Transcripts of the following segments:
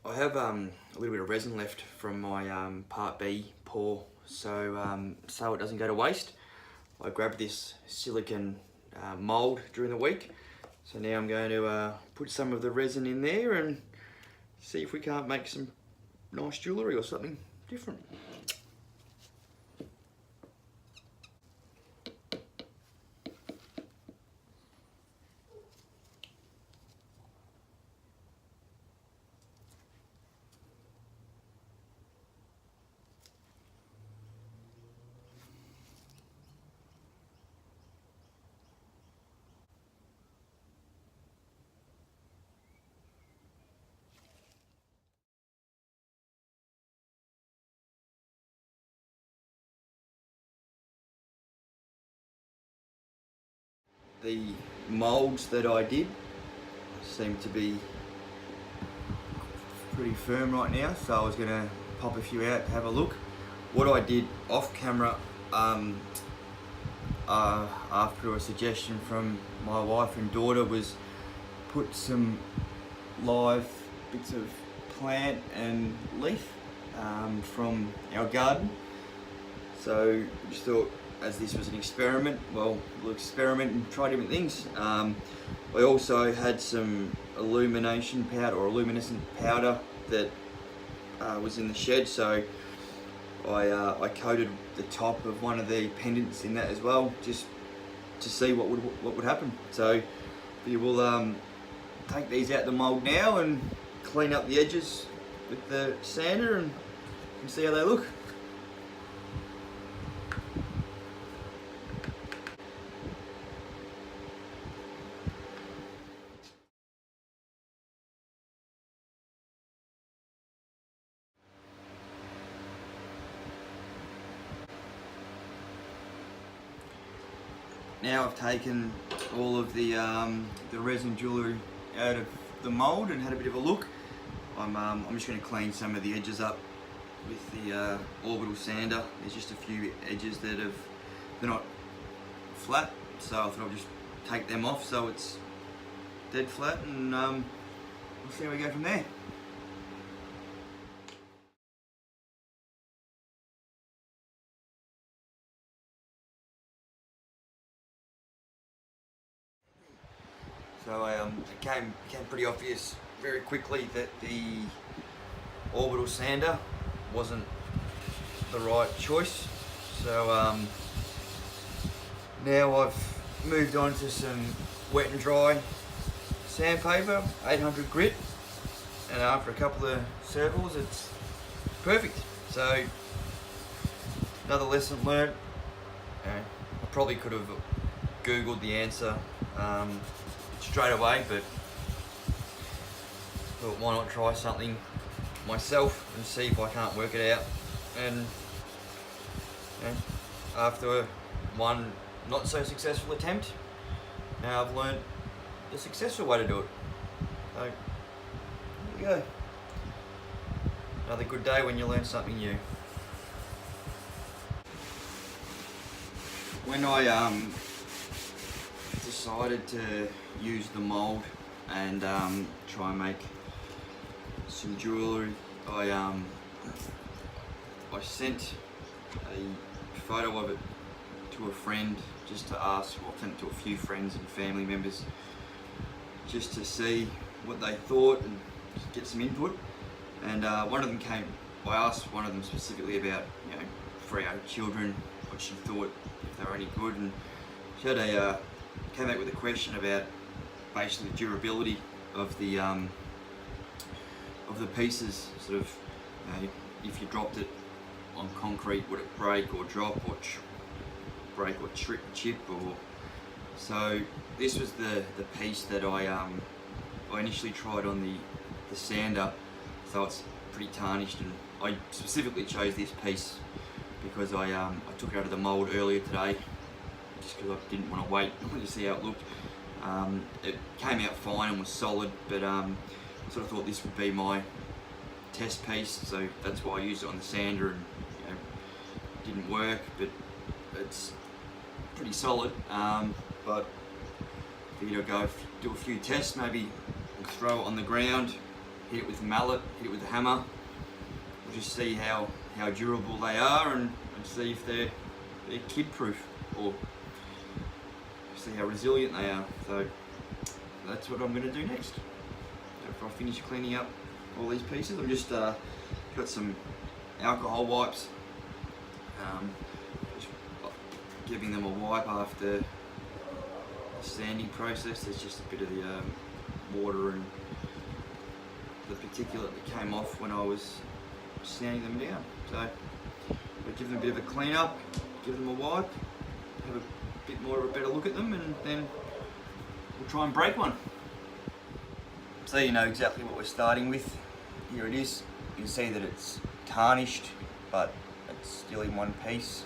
I have a little bit of resin left from my part B pour, so it doesn't go to waste. I grabbed this silicone mould during the week, so now I'm going to put some of the resin in there and see if we can't make some nice jewellery or something different. The moulds that I did seem to be pretty firm right now, so I was going to pop a few out to have a look. What I did off camera, after a suggestion from my wife and daughter, was put some live bits of plant and leaf from our garden. So just thought, as this was an experiment, well, we'll experiment and try different things. I also had some illumination powder or luminescent powder that was in the shed, so I coated the top of one of the pendants in that as well, just to see what would happen. So we will take these out the mould now and clean up the edges with the sander and see how they look. Now I've taken all of the resin jewellery out of the mould and had a bit of a look. I'm just going to clean some of the edges up with the orbital sander. There's just a few edges that they're not flat, so I thought I'd just take them off so it's dead flat, and we'll see how we go from there. So it became pretty obvious very quickly that the orbital sander wasn't the right choice. So now I've moved on to some wet and dry sandpaper, 800 grit, and after a couple of circles it's perfect. So another lesson learned. I probably could have googled the answer straight away, but thought, why not try something myself and see if I can't work it out. And after one not so successful attempt, now I've learned the successful way to do it. So there you go. Another good day when you learn something new. When I decided to use the mould and try and make some jewellery, I sent a photo of it to a friend just to ask, well, I sent it to a few friends and family members just to see what they thought and just get some input. And one of them I asked one of them specifically about, for our children, what she thought, if they were any good, and she had came out with a question about basically the durability of the pieces. Sort of, if you dropped it on concrete, would it break or drop or break or chip? Or so this was the piece that I initially tried on the sander. So it's pretty tarnished, and I specifically chose this piece because I took it out of the mould earlier today, just because I didn't want to wait to see how it looked. It came out fine and was solid, but I sort of thought this would be my test piece, so that's why I used it on the sander, and it didn't work, but it's pretty solid. But I figured I'd go do a few tests, maybe throw it on the ground hit it with a mallet, hit it with a hammer. We'll just see how durable they are and see if they're kid proof, or see how resilient they are. So that's what I'm going to do next. After I finish cleaning up all these pieces, I'm just got some alcohol wipes, just giving them a wipe after the sanding process. There's just a bit of the water and the particulate that came off when I was sanding them down. So we'll give them a bit of a clean up, give them a wipe, have a bit more of a better look at them, and then we'll try and break one. So you know exactly what we're starting with. Here it is. You can see that it's tarnished, but it's still in one piece.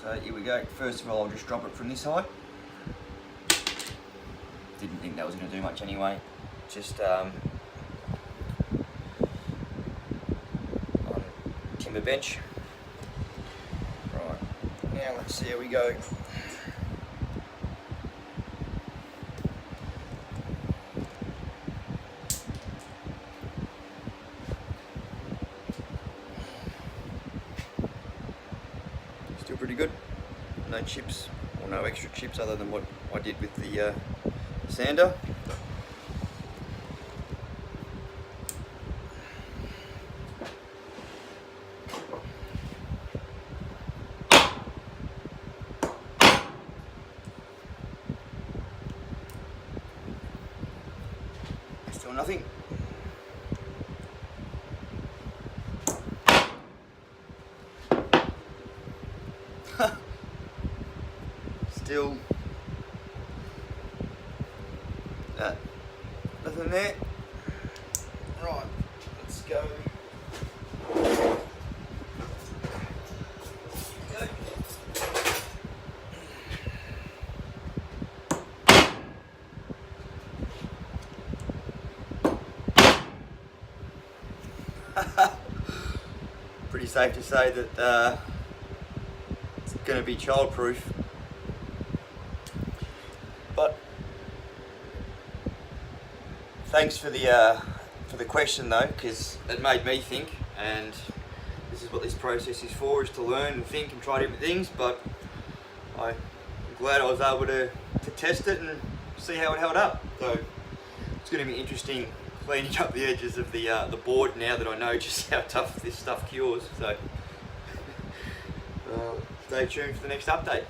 So here we go. First of all, I'll just drop it from this height. Didn't think that was going to do much anyway. Just on timber bench. Right, now let's see how we go. Still pretty good. No chips, or no extra chips other than what I did with the sander. Still nothing. Still nothing there. Right, let's go. Pretty safe to say that it's going to be childproof. But thanks for the question though, because it made me think, and this is what this process is for, is to learn and think and try different things. But I'm glad I was able to test it and see how it held up. So it's going to be interesting cleaning up the edges of the board now that I know just how tough this stuff cures. So stay tuned for the next update.